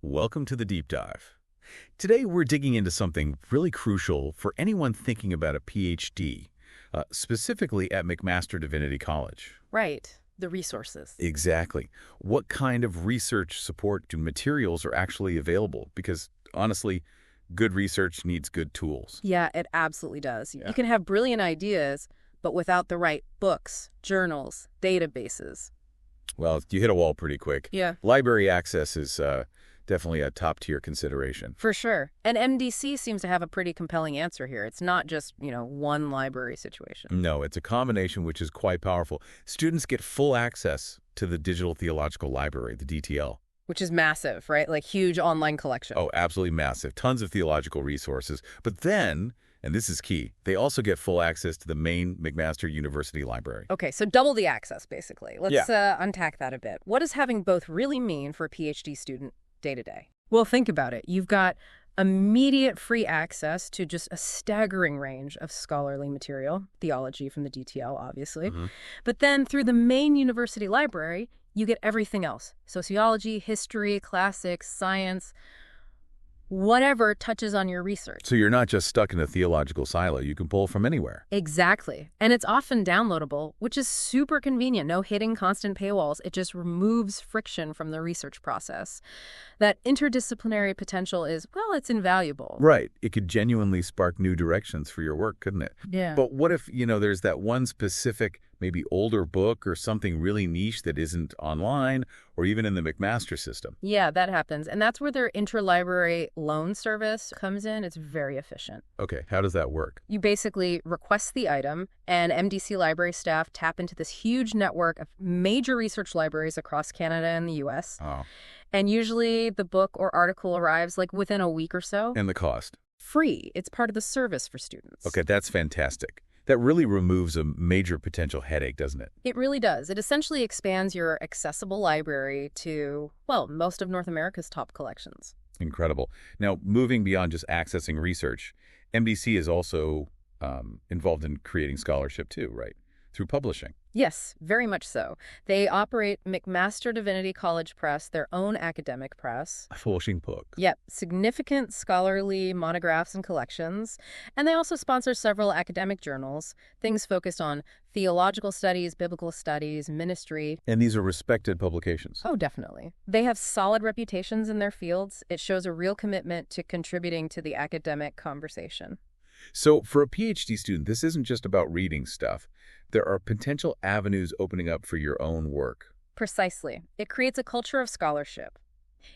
Welcome to the Deep Dive. Today we're digging into something really crucial for anyone thinking about a PhD, specifically at McMaster Divinity College. Right. The resources. Exactly. What kind of research support and materials are actually available? Because honestly, good research needs good tools. Yeah, it absolutely does. Yeah. You can have brilliant ideas, but without the right books, journals, databases. Well, you hit a wall pretty quick. Yeah. Library access is definitely a top-tier consideration. For sure. And MDC seems to have a pretty compelling answer here. It's not just, one library situation. No, it's a combination which is quite powerful. Students get full access to the Digital Theological Library, the DTL. Which is massive, right? Like huge online collection. Oh, absolutely massive. Tons of theological resources. But then, and this is key, they also get full access to the main McMaster University Library. Okay, so double the access, basically. Let's unpack that a bit. What does having both really mean for a PhD student day to day? Well, think about it. You've got immediate free access to just a staggering range of scholarly material, theology from the DTL, obviously. But then through the main university library, you get everything else. Sociology, history, classics, science, whatever touches on your research. So you're not just stuck in a theological silo. You can pull from anywhere. Exactly. And it's often downloadable, which is super convenient. No hitting constant paywalls. It just removes friction from the research process. That interdisciplinary potential is, well, it's invaluable. Right. It could genuinely spark new directions for your work, couldn't it? Yeah. But what if, there's that one specific, maybe older book or something really niche that isn't online or even in the McMaster system? Yeah, that happens. And that's where their interlibrary loan service comes in. It's very efficient. Okay, how does that work? You basically request the item, and MDC library staff tap into this huge network of major research libraries across Canada and the U.S. Oh. And usually the book or article arrives within a week or so. And the cost? Free. It's part of the service for students. Okay, that's fantastic. That really removes a major potential headache, doesn't it? It really does. It essentially expands your accessible library to, most of North America's top collections. Incredible. Now, moving beyond just accessing research, MDC is also involved in creating scholarship too, right? Through publishing. Yes, very much so. They operate McMaster Divinity College Press, their own academic press. Publishing books. Yep, significant scholarly monographs and collections. And they also sponsor several academic journals, things focused on theological studies, biblical studies, ministry. And these are respected publications. Oh, definitely. They have solid reputations in their fields. It shows a real commitment to contributing to the academic conversation. So for a PhD student, this isn't just about reading stuff. There are potential avenues opening up for your own work. Precisely. It creates a culture of scholarship.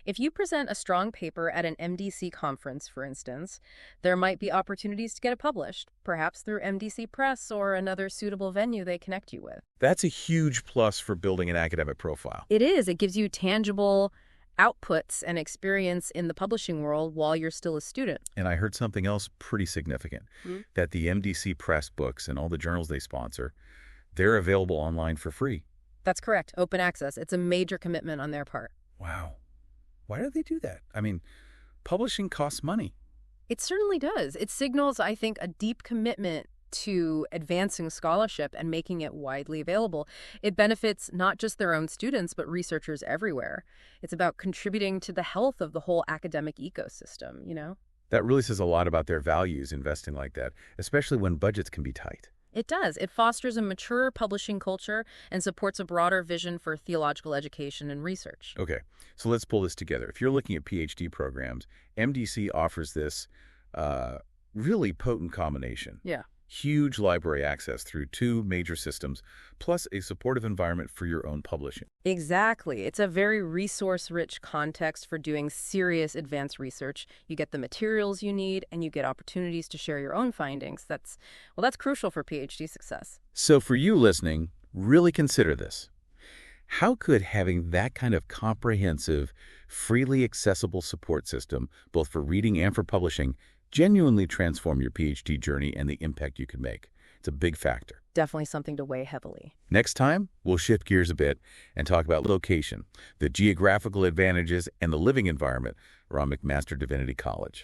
If you present a strong paper at an MDC conference, for instance, there might be opportunities to get it published, perhaps through MDC Press or another suitable venue they connect you with. That's a huge plus for building an academic profile. It is. It gives you tangible outputs and experience in the publishing world while you're still a student. And I heard something else pretty significant, that the MDC Press books and all the journals they sponsor, they're available online for free. That's correct. Open access. It's a major commitment on their part. Wow. Why do they do that? I mean, publishing costs money. It certainly does. It signals, I think, a deep commitment to advancing scholarship and making it widely available. It benefits not just their own students, but researchers everywhere. It's about contributing to the health of the whole academic ecosystem, That really says a lot about their values, investing like that, especially when budgets can be tight. It does. It fosters a mature publishing culture and supports a broader vision for theological education and research. Okay, so let's pull this together. If you're looking at PhD programs, MDC offers this really potent combination. Yeah. Huge library access through two major systems, plus a supportive environment for your own publishing. Exactly. It's a very resource-rich context for doing serious advanced research. You get the materials you need, and you get opportunities to share your own findings. That's crucial for PhD success. So for you listening, really consider this. How could having that kind of comprehensive, freely accessible support system, both for reading and for publishing, genuinely transform your PhD journey and the impact you can make? It's a big factor. Definitely something to weigh heavily. Next time, we'll shift gears a bit and talk about location, the geographical advantages, and the living environment around McMaster Divinity College.